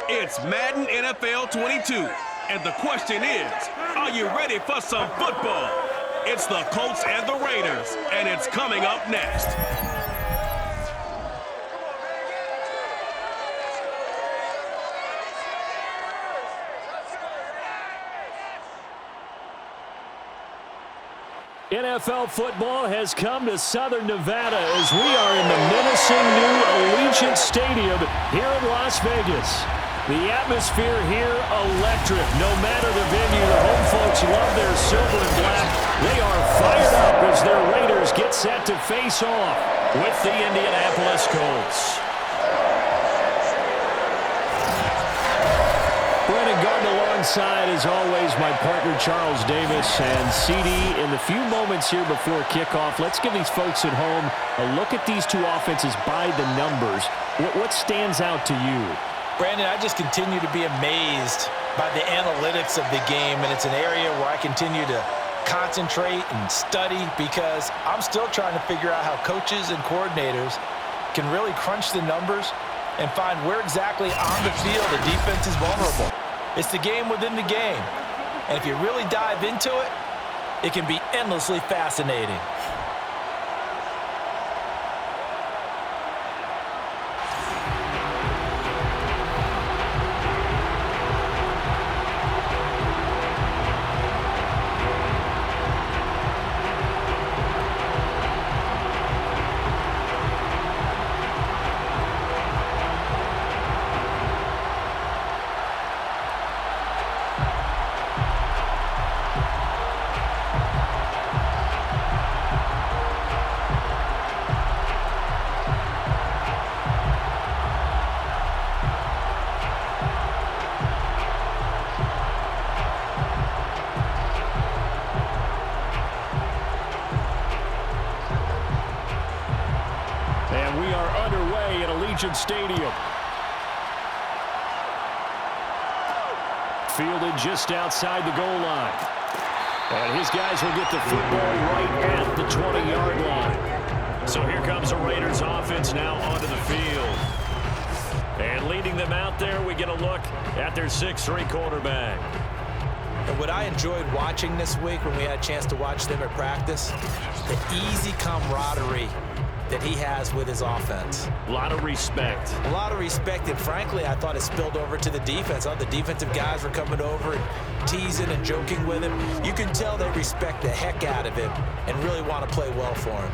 It's Madden NFL 22, and the question is, are you ready for some football? It's the Colts and the Raiders, and it's coming up next. NFL football has come to Southern Nevada as we are in the menacing new Allegiant Stadium here in Las Vegas. The atmosphere here electric. No matter the venue, the home folks love their silver and black. They are fired up as their Raiders get set to face off with the Indianapolis Colts. Brennan Gardner alongside, as always, my partner Charles Davis. And CD, in the few moments here before kickoff, let's give these folks at home a look at these two offenses by the numbers. What stands out to you? Brandon, I just continue to be amazed by the analytics of the game, and it's an area where I continue to concentrate and study because I'm still trying to figure out how coaches and coordinators can really crunch the numbers and find where exactly on the field the defense is vulnerable. It's the game within the game. And if you really dive into it, it can be endlessly fascinating. And we are underway at Allegiant Stadium. Fielded just outside the goal line. And his guys will get the football right at the 20-yard line. So here comes the Raiders offense now onto the field. And leading them out there, we get a look at their 6'3" quarterback. And what I enjoyed watching this week when we had a chance to watch them at practice, the easy camaraderie that he has with his offense. A lot of respect. A lot of respect, and frankly, I thought it spilled over to the defense. The defensive guys were coming over and teasing and joking with him. You can tell they respect the heck out of him and really want to play well for him.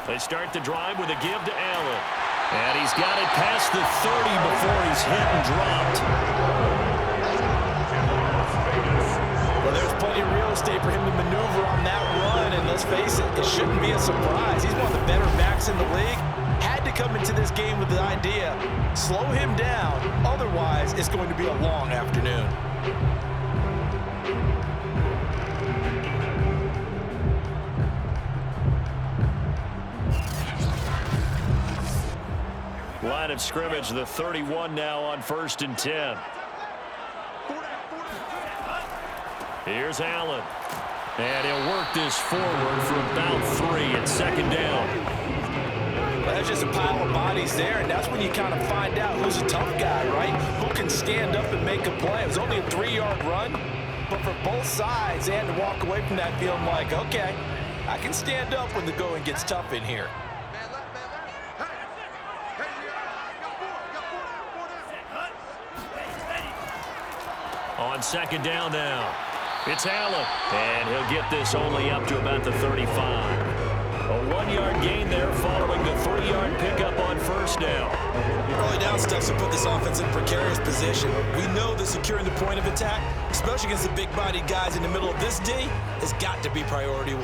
They start the drive with a give to Allen. And he's got it past the 30 before he's hit and dropped. Well, there's plenty of real estate for him to maneuver on that run, and let's face it, it shouldn't be a surprise. He's one of the better backs in the league. Had to come into this game with the idea, slow him down, otherwise it's going to be a long afternoon. Line of scrimmage, the 31 now on 1st and 10. Here's Allen. And he'll work this forward for about 3 at 2nd down. Well, there's just a pile of bodies there, and that's when you kind of find out who's a tough guy, right? Who can stand up and make a play. It was only a 3-yard run, but for both sides, they had to walk away from that feeling like, okay, I can stand up when the going gets tough in here. On 2nd down now, it's Allen, and he'll get this only up to about the 35. A 1-yard gain there following the 3-yard pickup on 1st down. Early down stuff to put this offense in precarious position. We know that securing the point of attack, especially against the big-bodied guys in the middle of this D, has got to be priority 1.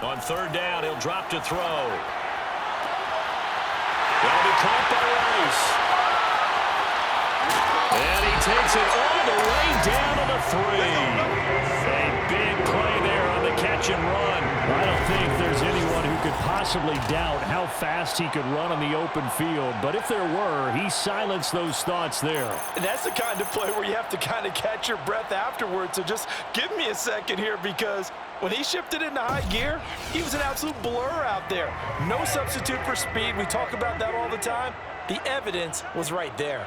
On 3rd down, he'll drop to throw. That'll be caught by Rice. And he takes it all the way down to the 3. A big play there on the catch and run. I don't think there's anyone who could possibly doubt how fast he could run on the open field. But if there were, he silenced those thoughts there. And that's the kind of play where you have to kind of catch your breath afterwards. So just give me a second here, because when he shifted into high gear, he was an absolute blur out there. No substitute for speed. We talk about that all the time. The evidence was right there.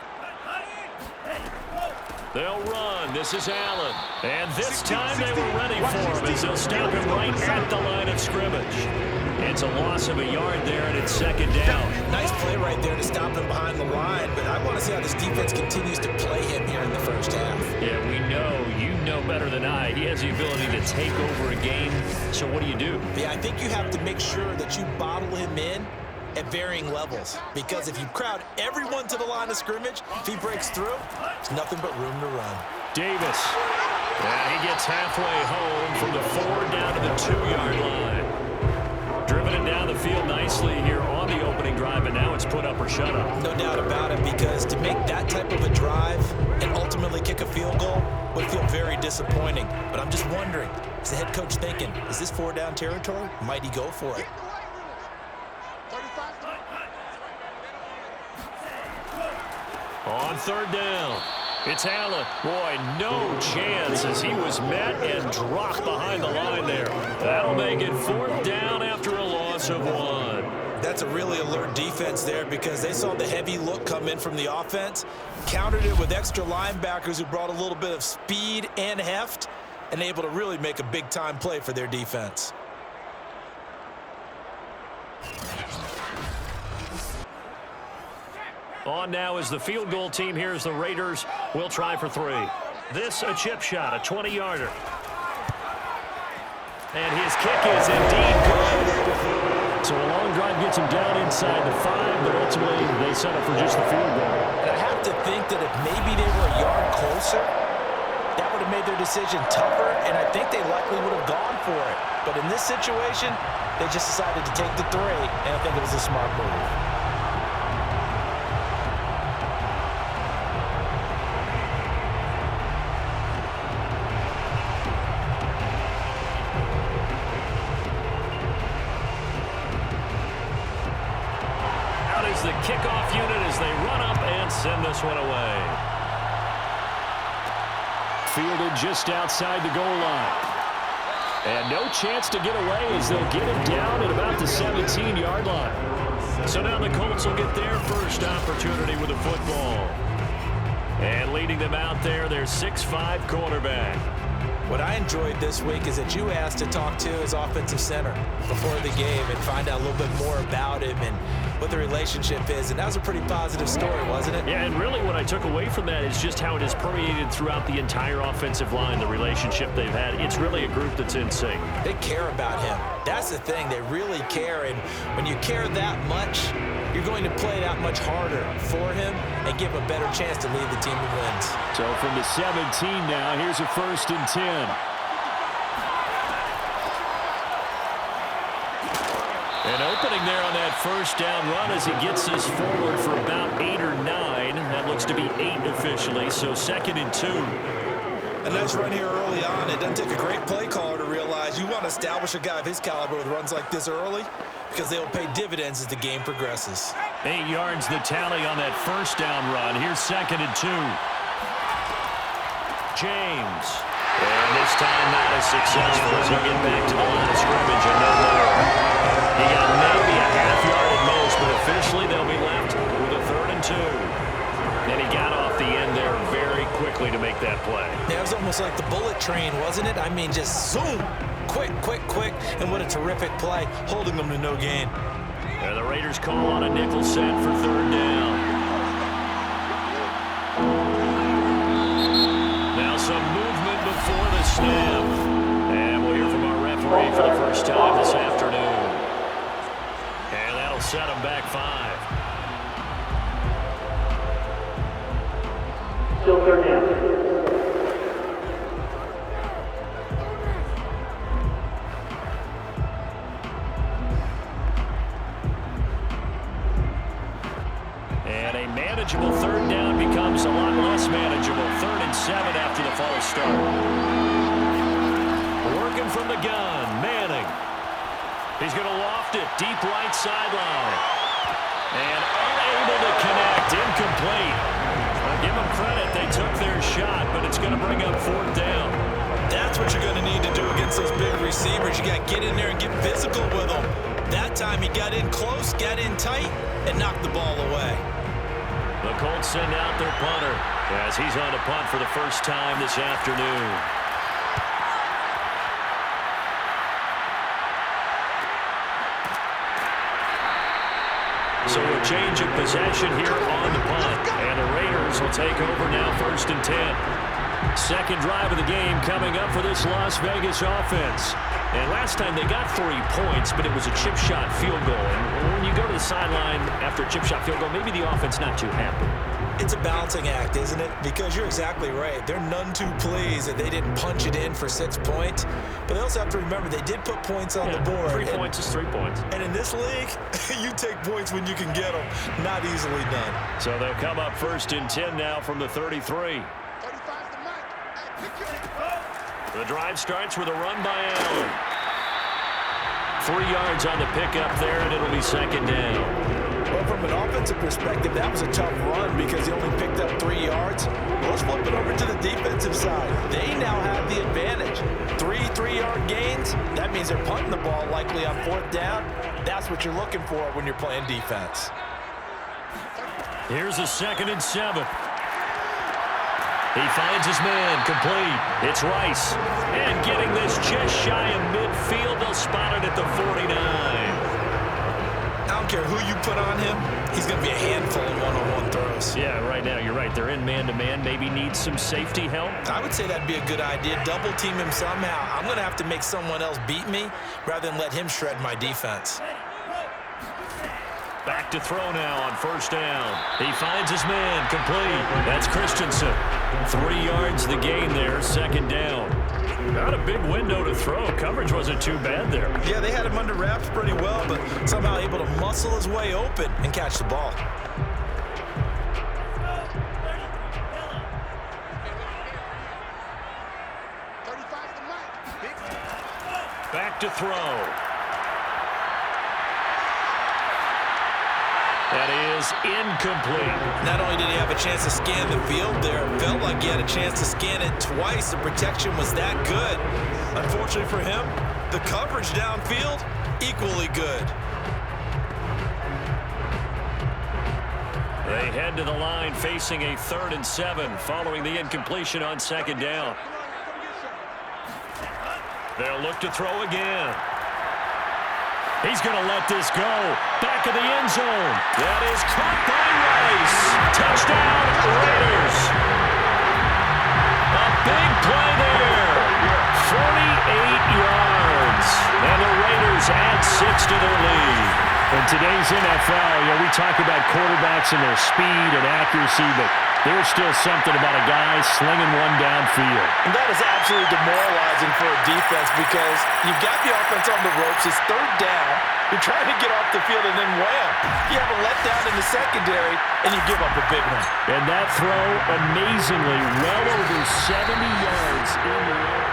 They'll run. This is Allen. And this time they were ready for him as they'll stop him right at the line of scrimmage. It's a loss of a yard there, and it's second down. Nice play right there to stop him behind the line, but I want to see how this defense continues to play him here in the first half. Yeah, we know. You know better than I. He has the ability to take over a game. So what do? Yeah, I think you have to make sure that you bottle him in at varying levels, because if you crowd everyone to the line of scrimmage, if he breaks through, there's nothing but room to run. Davis. And he gets halfway home from the 4 down to the 2-yard line. Driven it down the field nicely here on the opening drive, and now it's put up or shut up. No doubt about it, because to make that type of a drive and ultimately kick a field goal would feel very disappointing. But I'm just wondering, is the head coach thinking, is this 4-down territory? Might he go for it? On 3rd down, it's Allen. Boy, no chance as he was met and dropped behind the line there. That'll make it 4th down after a loss of 1. That's a really alert defense there, because they saw the heavy look come in from the offense, countered it with extra linebackers who brought a little bit of speed and heft, and able to really make a big-time play for their defense. On now is the field goal team here as the Raiders will try for 3. This a chip shot, a 20-yarder. And his kick is indeed good. So a long drive gets him down inside the 5, but ultimately they settle for just the field goal. And I have to think that if maybe they were a yard closer, that would have made their decision tougher, and I think they likely would have gone for it. But in this situation, they just decided to take the 3, and I think it was a smart move. The kickoff unit as they run up and send this one away. Fielded just outside the goal line. And no chance to get away as they'll get him down at about the 17-yard line. So now the Colts will get their first opportunity with the football. And leading them out there, their 6'5" quarterback. What I enjoyed this week is that you asked to talk to his offensive center before the game and find out a little bit more about him and what the relationship is. And that was a pretty positive story, wasn't it? Yeah, and really what I took away from that is just how it has permeated throughout the entire offensive line, the relationship they've had. It's really a group that's in sync. They care about him. That's the thing. They really care. And when you care that much, you're going to play that much harder for him and give a better chance to lead the team to wins. So from the 17 now, here's a 1st and 10. An opening there on that 1st down run as he gets this forward for about 8 or 9. That looks to be 8 officially, so 2nd and 2. A nice run here early on. It doesn't take a great play caller to realize you want to establish a guy of his caliber with runs like this early, because they will pay dividends as the game progresses. 8 yards the tally on that 1st down run. Here's 2nd and 2. James. And this time not as successful as he'll get back to the line of scrimmage and no more. He got maybe a half yard at most, but officially they'll be left with a 3rd and 2. And he got off the end there very quickly to make that play. Yeah, it was almost like the bullet train, wasn't it? I mean, just zoom. Quick, quick, quick. And what a terrific play, holding them to no gain. And the Raiders call on a nickel set for 3rd down. Now some movement before the snap. And we'll hear from our referee for the first time this afternoon. And that'll set them back 5. Still 3rd down. And a manageable 3rd down becomes a lot less manageable. 3rd and 7 after the false start. Working from the gun, Manning. He's going to loft it deep right sideline. And unable to connect. Incomplete. I'll give them credit. They took their shot, but it's going to bring up 4th down. That's what you're going to need to do against those big receivers. You got to get in there and get physical with them. That time he got in close, got in tight, and knocked the ball away. The Colts send out their punter as he's on to punt for the first time this afternoon. So a change of possession here on the punt. And the Raiders will take over now 1st and 10. Second drive of the game coming up for this Las Vegas offense. And last time they got 3 points, but it was a chip shot field goal. And when you go to the sideline after a chip shot field goal, maybe the offense not too happy. It's a balancing act, isn't it? Because you're exactly right. They're none too pleased that they didn't punch it in for 6 points. But they also have to remember they did put points on the board. 3 points is 3 points. And in this league, you take points when you can get them. Not easily done. So they'll come up 1st and 10 now from the 33. The drive starts with a run by Allen. 3 yards on the pickup there, and it'll be 2nd down. Well, from an offensive perspective, that was a tough run because he only picked up 3 yards. Let's flip it over to the defensive side. They now have the advantage. 3 3-yard gains. That means they're punting the ball likely on 4th down. That's what you're looking for when you're playing defense. Here's a 2nd and 7. He finds his man, complete. It's Rice. And getting this just shy of midfield, they'll spot it at the 49. I don't care who you put on him, he's going to be a handful of one-on-one throws. Yeah, right now, you're right. They're in man-to-man. Maybe needs some safety help. I would say that'd be a good idea. Double team him somehow. I'm going to have to make someone else beat me rather than let him shred my defense. Back to throw now on 1st down. He finds his man, complete. That's Christensen. 3 yards the gain there, 2nd down. Not a big window to throw. Coverage wasn't too bad there. Yeah, they had him under wraps pretty well, but somehow able to muscle his way open and catch the ball. Back to throw. That is incomplete. Not only did he have a chance to scan the field there, it felt like he had a chance to scan it twice. The protection was that good. Unfortunately for him, the coverage downfield, equally good. They head to the line facing a 3rd and 7 following the incompletion on 2nd down. They'll look to throw again. He's going to let this go. Back of the end zone. That is caught by Rice. Touchdown, Raiders. A big play there. 48 yards. And the Raiders add 6 to their lead. In today's NFL, we talk about quarterbacks and their speed and accuracy, but there's still something about a guy slinging one downfield. And that is absolutely demoralizing for a defense because you've got the offense on the ropes. It's 3rd down. You're trying to get off the field, and then wham! You have a letdown in the secondary, and you give up a big one. And that throw, amazingly, well over 70 yards in the air.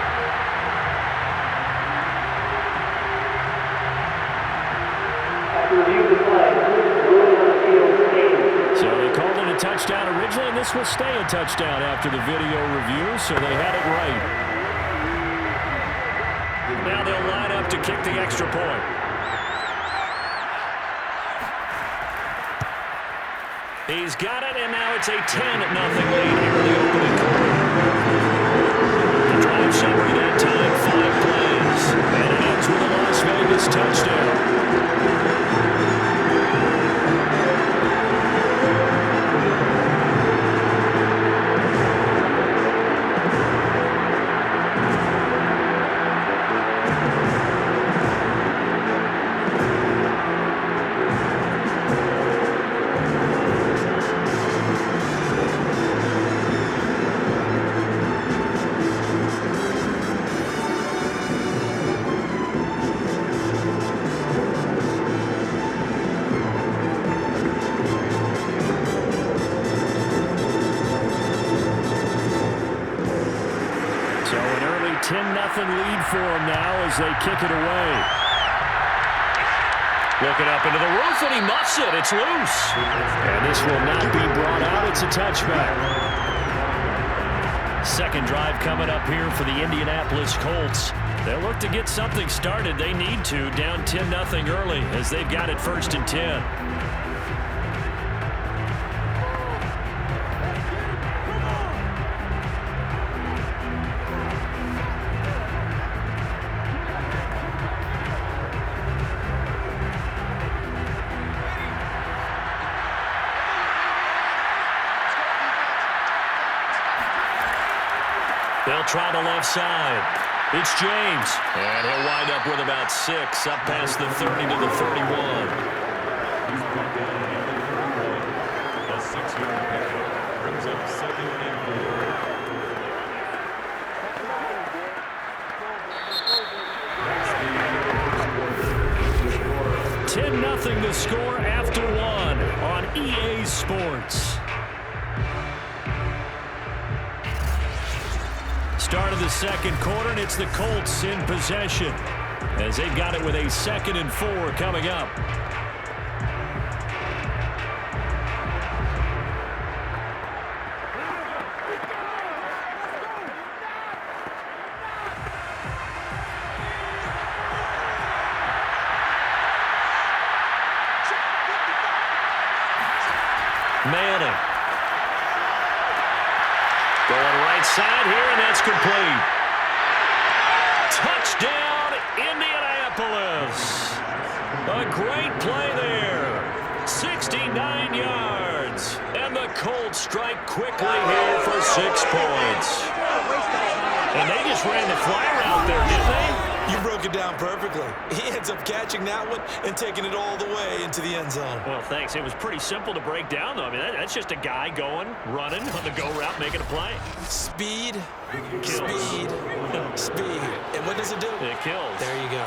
So they called it a touchdown originally, and this will stay a touchdown after the video review, so they had it right. Now they'll line up to kick the extra point. He's got it, and now it's a 10-0 lead here in the opening quarter. The drive summary that time, 5 plays, and it ends with a Las Vegas touchdown. So an early 10-0 lead for them now as they kick it away. Looking up into the roof, and he muffs it. It's loose. And this will not be brought out. It's a touchback. Second drive coming up here for the Indianapolis Colts. They'll look to get something started. They need to, down 10-0 early as they've got it 1st and 10. They'll try the left side. It's James. And he'll wind up with about 6, up past the 30 to the 31. A 6-yard pickup brings up 2nd and 4. 10-0 the score after 1 on EA Sports. Start of the second quarter, and it's the Colts in possession as they've got it with a 2nd and 4 coming up. Manning. Going right side here, and that's complete. Touchdown, Indianapolis. A great play there. 69 yards. And the Colts strike quickly here for 6 points. And they just ran the flyer out there, didn't they? You broke it down perfectly. He ends up catching that one and taking it all the way into the end zone. Well, thanks. It was pretty simple to break down, though. I mean, that's just a guy going, running on the go route, making a play. Speed, Kills. speed, speed. And what does it do? It kills. There you go.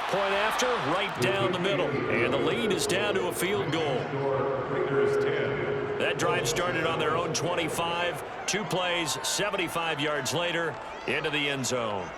Point after, right down the middle. And the lead is down to a field goal. Raiders 10. That drive started on their own 25. 2 plays, 75 yards later, into the end zone.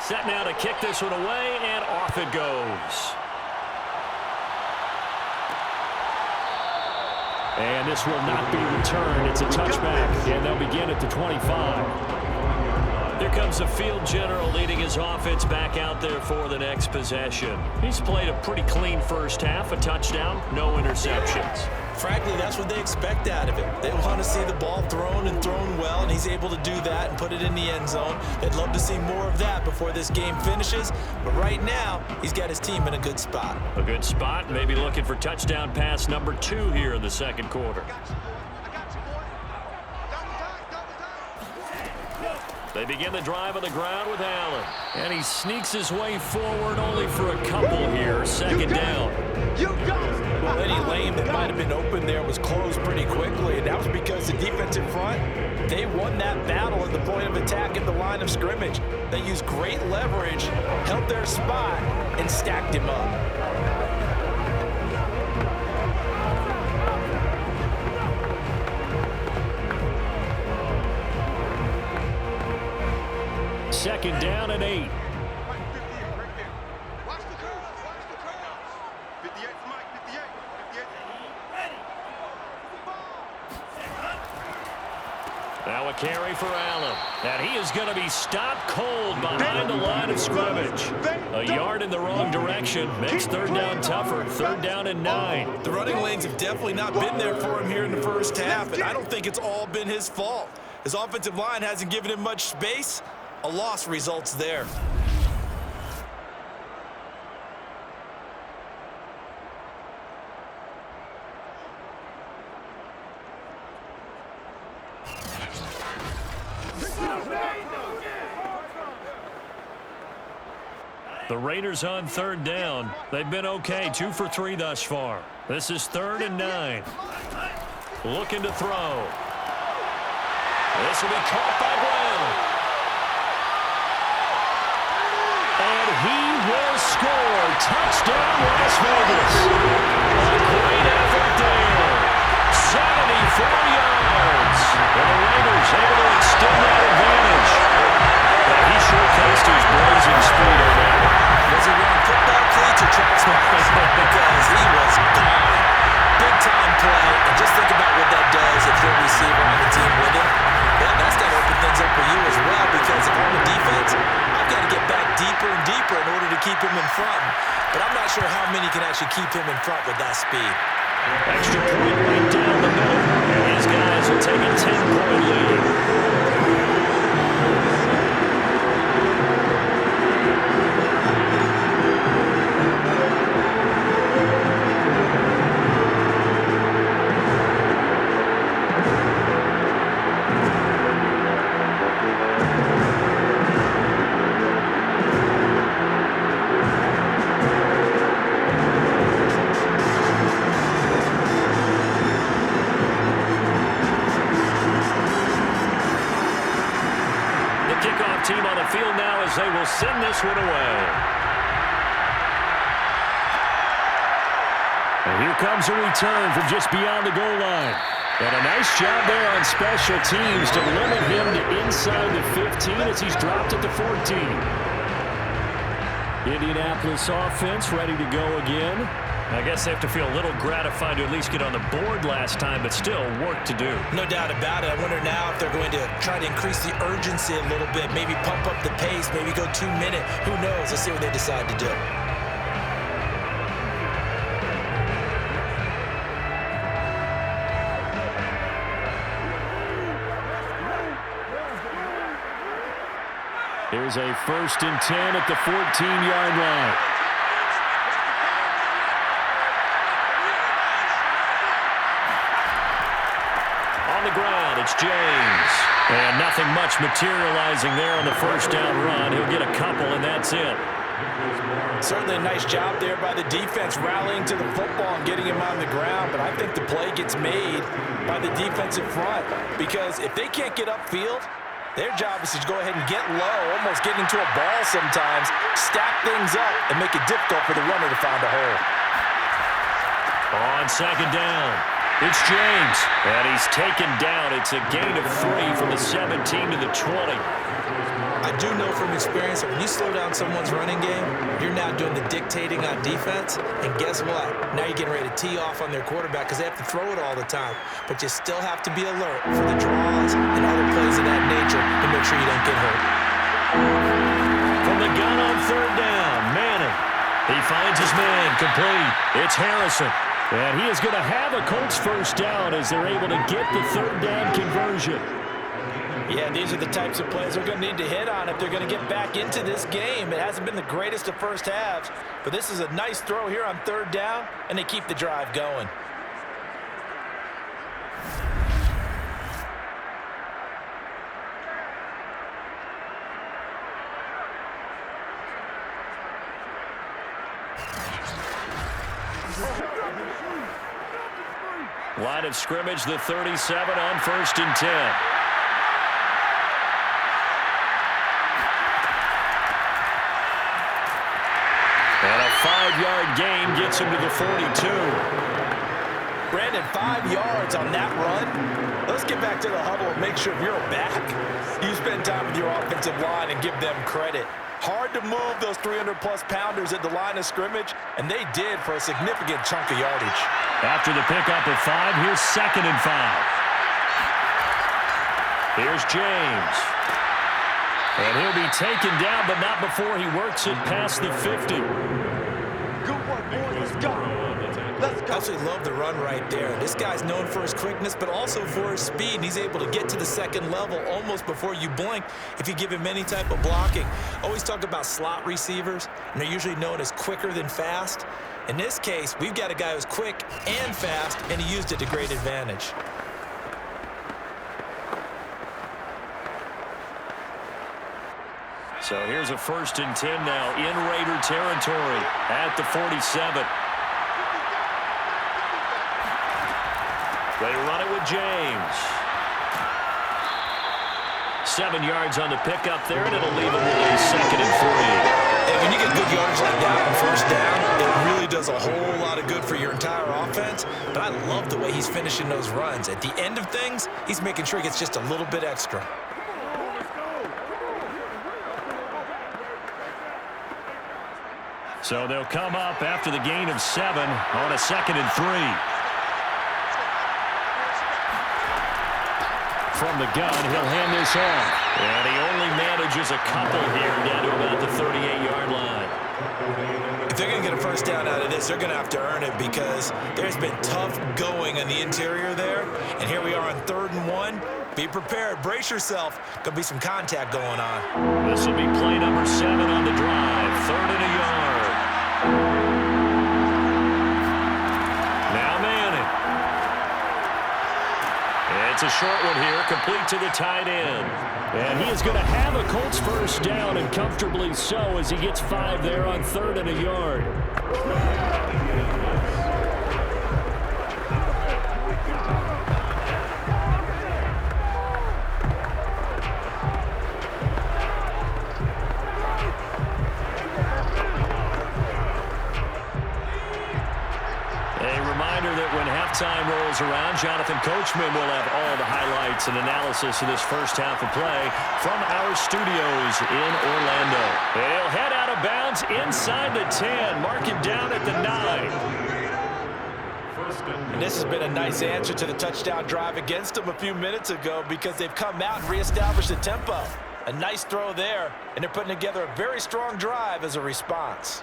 Set now to kick this one away, and off it goes. And this will not be returned. It's a touchback, and they'll begin at the 25. Here comes the field general leading his offense back out there for the next possession. He's played a pretty clean first half, a touchdown, no interceptions. Frankly, that's what they expect out of him. They want to see the ball thrown and thrown well, and he's able to do that and put it in the end zone. They'd love to see more of that before this game finishes, but right now, he's got his team in a good spot. A good spot, maybe looking for touchdown pass number 2 here in the second quarter. They begin the drive on the ground with Allen. And he sneaks his way forward only for a couple here. 2nd down. Well, any lane that might have been open there was closed pretty quickly, and that was because the defensive front, they won that battle at the point of attack at the line of scrimmage. They used great leverage, held their spot, and stacked him up. Second down and 8. Now a carry for Allen. And he is going to be stopped cold behind the line of scrimmage. A yard in the wrong direction makes 3rd down tougher. 3rd down and 9. The running lanes have definitely not been there for him here in the first half, and I don't think it's all been his fault. His offensive line hasn't given him much space. A loss results there. The Raiders on third down. They've been okay, 2 for 3 thus far. This is 3rd and 9. Looking to throw. This will be caught by Brown. And he will score. Touchdown, Las Vegas. A great effort there. 74 yards. And the Raiders able to extend that advantage. But he showcased his blazing speed on that one. Was he wearing football cleats or track sneakers? Because he was gone. Big-time play. And just think about what that does if you're a receiver on the team with him. Yeah, that's got to open things up for you as well, because if I'm a defense, I've got to get back deeper and deeper in order to keep him in front. But I'm not sure how many can actually keep him in front with that speed. Extra point right down the middle. And his guys will take a 10-point lead. Team on the field now as they will send this one away. And here comes a return from just beyond the goal line. And a nice job there on special teams to limit him to inside the 15 as he's dropped at the 14. Indianapolis offense ready to go again. I guess they have to feel a little gratified to at least get on the board last time, but still work to do. No doubt about it. I wonder now if they're going to try to increase the urgency a little bit, maybe pump up the pace, maybe go 2 minute. Who knows? Let's see what they decide to do. Here's a 1st and 10 at the 14-yard line. It's James. And nothing much materializing there on the first down run. He'll get a couple, and that's it. Certainly a nice job there by the defense rallying to the football and getting him on the ground. But I think the play gets made by the defensive front, because if they can't get upfield, their job is to go ahead and get low, almost get into a ball sometimes, stack things up, and make it difficult for the runner to find a hole. On 2nd down. It's James, and he's taken down. It's a gain of 3 from the 17 to the 20. I do know from experience that when you slow down someone's running game, you're now doing the dictating on defense, and guess what? Now you're getting ready to tee off on their quarterback because they have to throw it all the time. But you still have to be alert for the draws and other plays of that nature to make sure you don't get hurt. From the gun on 3rd down, Manning. He finds his man complete. It's Harrison. And he is going to have a Colts first down as they're able to get the 3rd down conversion. Yeah, these are the types of plays they're going to need to hit on if they're going to get back into this game. It hasn't been the greatest of first halves, but this is a nice throw here on 3rd down, and they keep the drive going. Line of scrimmage, the 37 on 1st and 10. And a 5-yard gain gets him to the 42. Brandon, 5 yards on that run. Let's get back to the huddle and make sure if you're back, you spend time with your offensive line and give them credit. Hard to move those 300-plus pounders at the line of scrimmage, and they did for a significant chunk of yardage. After the pickup of 5, here's 2nd and 5. Here's James. And he'll be taken down, but not before he works it past the 50. Good work, boys. Let's go. Absolutely love the run right there. This guy's known for his quickness, but also for his speed. And he's able to get to the 2nd level almost before you blink if you give him any type of blocking. Always talk about slot receivers, and they're usually known as quicker than fast. In this case, we've got a guy who's quick and fast, and he used it to great advantage. So here's a 1st and 10 now in Raider territory at the 47. They run it with James. 7 yards on the pickup there, and it'll leave them with a 2nd and 3. And when you get good yardage like that on 1st down, it really does a whole lot of good for your entire offense. But I love the way he's finishing those runs. At the end of things, he's making sure he gets just a little bit extra. So they'll come up after the gain of 7 on a 2nd and 3. From the gun, he'll hand this off. And he only manages a couple here down to about the 38-yard line. If they're going to get a 1st down out of this, they're going to have to earn it because there's been tough going on the interior there. And here we are on 3rd and 1. Be prepared. Brace yourself. Going to be some contact going on. This will be play number 7 on the drive. 3rd and a yard. Now Manning. It's a short one here, complete to the tight end. And he is going to have a Colts 1st down, and comfortably so, as he gets 5 there on 3rd and a yard. Time rolls around, Jonathan Coachman will have all the highlights and analysis of this 1st half of play from our studios in Orlando. He'll head out of bounds inside the 10, mark him down at the 9. And this has been a nice answer to the touchdown drive against them a few minutes ago because they've come out and reestablished the tempo. A nice throw there, and they're putting together a very strong drive as a response.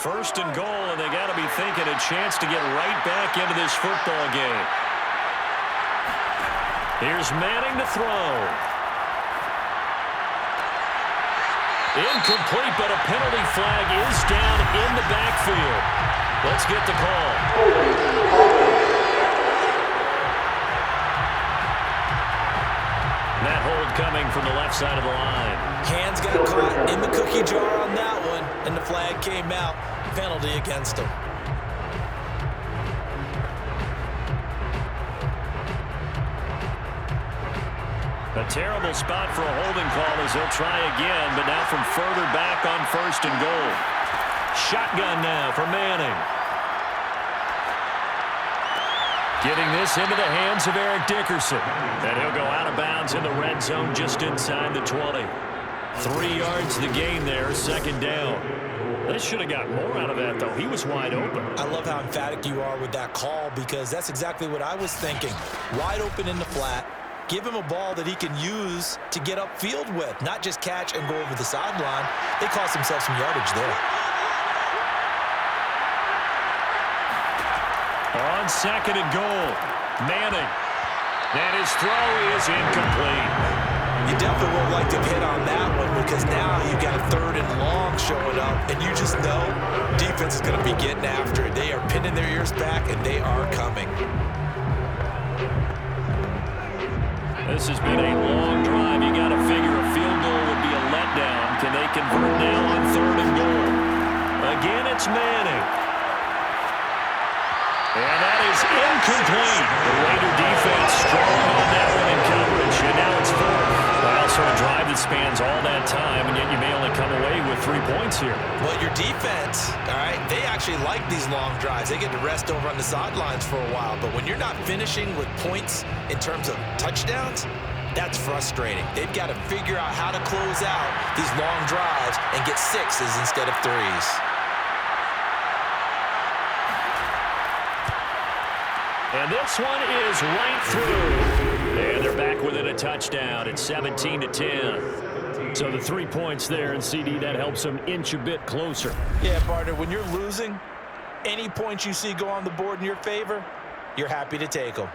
1st and goal, and they got to be thinking a chance to get right back into this football game. Here's Manning to throw. Incomplete, but a penalty flag is down in the backfield. Let's get the call. That hold coming from the left side of the line. Hands got caught in the cookie jar on that one, and the flag came out. Penalty against him. A terrible spot for a holding call as they'll try again, but now from further back on 1st and goal. Shotgun now for Manning. Getting this into the hands of Eric Dickerson. And he'll go out of bounds in the red zone just inside the 20. 3 yards the gain there, 2nd down. They should have got more out of that, though. He was wide open. I love how emphatic you are with that call because that's exactly what I was thinking. Wide open in the flat. Give him a ball that he can use to get upfield with, not just catch and go over the sideline. They cost themselves some yardage there. On 2nd and goal, Manning. And his throw is incomplete. You definitely won't like to hit on that one because now you've got a 3rd and long showing up, and you just know defense is going to be getting after it. They are pinning their ears back, and they are coming. This has been a long drive. You got to figure a field goal would be a letdown. Can they convert now on 3rd and goal? Again, it's Manning. And that is incomplete. The Raider defense strong on that one in coverage, and now it's 4th. Well, so a drive that spans all that time, and yet you may only come away with 3 points here. Well, your defense, all right, they actually like these long drives. They get to rest over on the sidelines for a while, but when you're not finishing with points in terms of touchdowns, that's frustrating. They've got to figure out how to close out these long drives and get 6s instead of 3s. And this one is right through. And they're back within a touchdown. It's 17-10. So the 3 points there, and CD, that helps them inch a bit closer. Yeah, partner, when you're losing, any points you see go on the board in your favor, you're happy to take them.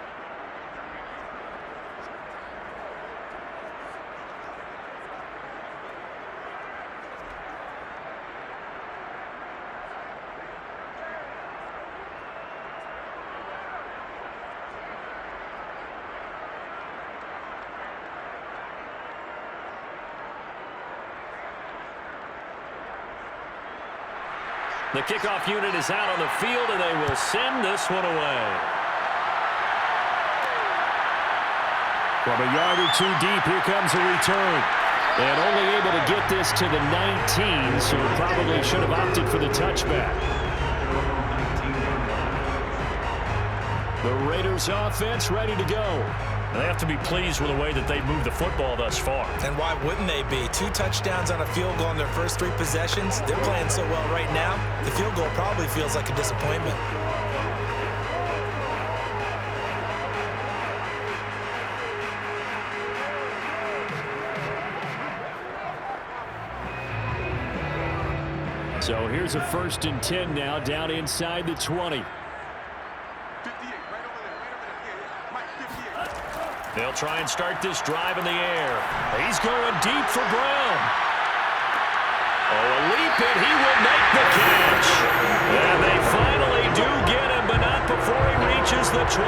The kickoff unit is out on the field, and they will send this one away. From a yard or two deep, here comes a return. And only able to get this to the 19, so probably should have opted for the touchback. The Raiders offense ready to go. They have to be pleased with the way that they've moved the football thus far. And why wouldn't they be? 2 touchdowns on a field goal in their first 3 possessions. They're playing so well right now, the field goal probably feels like a disappointment. So here's a 1st and 10 now, down inside the 20. They'll try and start this drive in the air. He's going deep for Brown. Oh, a leap it. He will make the catch. And they finally do get him, but not before he reaches the 27.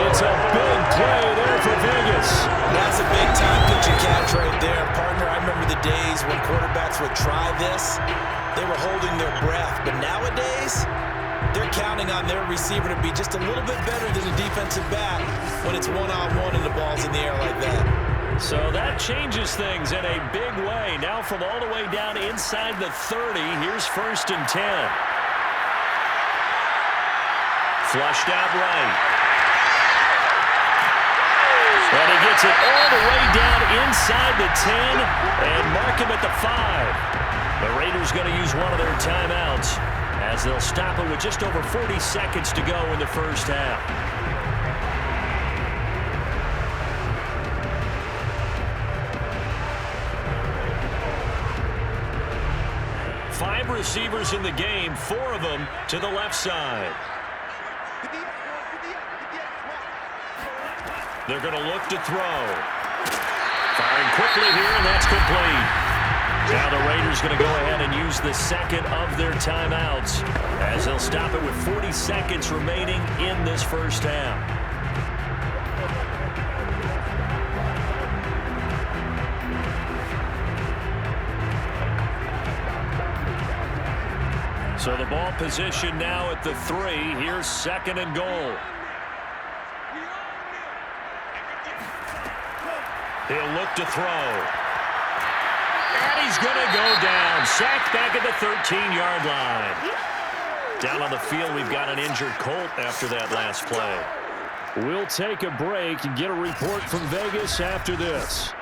It's a big play there for Vegas. That's a big-time pitching catch right there. Partner, I remember the days when quarterbacks would try this. They were holding their breath. But nowadays, they're counting on their receiver to be just a little bit better than the defensive back when it's one-on-one and the ball's in the air like that. So that changes things in a big way. Now from all the way down inside the 30, here's 1st and 10. Flushed out right. And he gets it all the way down inside the 10 and mark him at the 5. The Raiders going to use one of their timeouts as they'll stop it with just over 40 seconds to go in the first half. Five receivers in the game, 4 of them to the left side. They're going to look to throw. Firing quickly here, and that's complete. Now the Raiders going to go ahead and use the second of their timeouts as they'll stop it with 40 seconds remaining in this first half. So the ball position now at the 3. Here's 2nd and goal. He'll look to throw. And he's going to go down. Sacked back at the 13-yard line. Down on the field, we've got an injured Colt after that last play. We'll take a break and get a report from Vegas after this.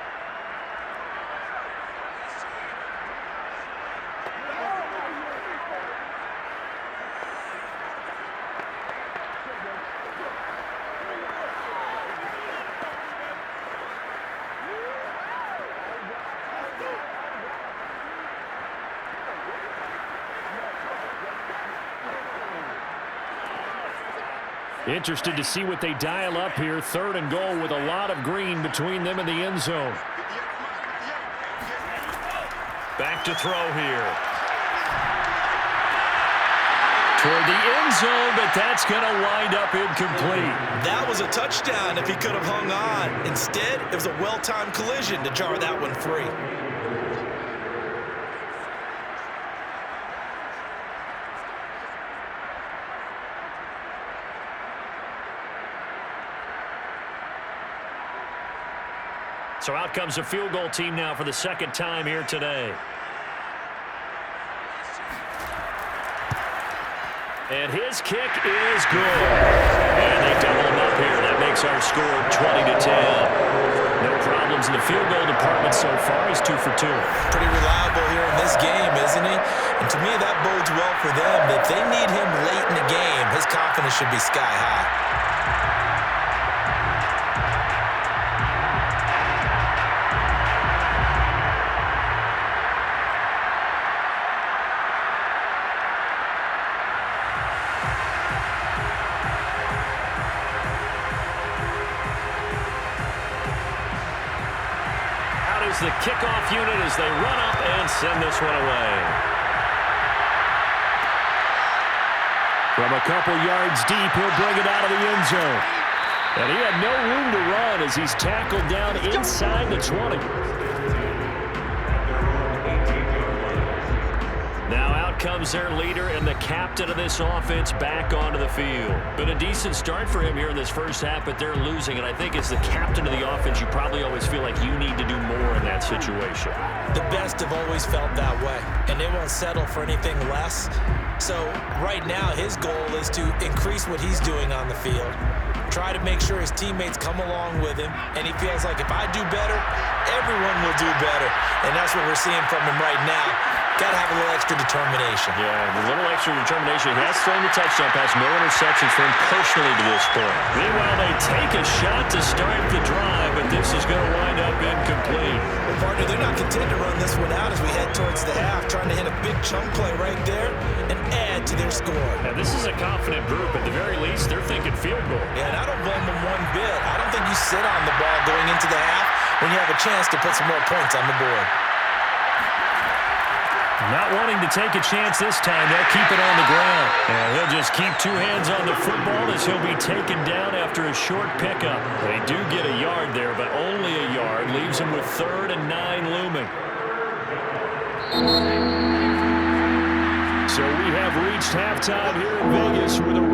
Interested to see what they dial up here. 3rd and goal with a lot of green between them and the end zone. Back to throw here. Toward the end zone, but that's going to wind up incomplete. That was a touchdown if he could have hung on. Instead, it was a well-timed collision to jar that one free. So out comes the field goal team now for the 2nd time here today. And his kick is good. And they double him up here. That makes our score 20-10. No problems in the field goal department so far. He's 2 for 2. Pretty reliable here in this game, isn't he? And to me, that bodes well for them. If they need him late in the game, his confidence should be sky high. The kickoff unit as they run up and send this one away. From a couple yards deep, he'll bring it out of the end zone. And he had no room to run as he's tackled down inside the 20. Now out out comes their leader and the captain of this offense back onto the field. Been a decent start for him here in this first half, but they're losing. And I think as the captain of the offense, you probably always feel like you need to do more in that situation. The best have always felt that way, and they won't settle for anything less. So right now, his goal is to increase what he's doing on the field, try to make sure his teammates come along with him, and he feels like if I do better, everyone will do better. And that's what we're seeing from him right now. Got to have a little extra determination. Yeah, a little extra determination. He has thrown the touchdown pass, no interceptions for him personally to this point. Meanwhile, they take a shot to start the drive, but this is going to wind up incomplete. Well, partner, they're not content to run this one out as we head towards the half, trying to hit a big chunk play right there and add to their score. Now, this is a confident group. At the very least, they're thinking field goal. Yeah, and I don't blame them one bit. I don't think you sit on the ball going into the half when you have a chance to put some more points on the board. Not wanting to take a chance this time, they'll keep it on the ground. And he'll just keep two hands on the football as he'll be taken down after a short pickup. They do get a yard there, but only a yard. Leaves him with 3rd and 9 looming. So we have reached halftime here in Vegas with a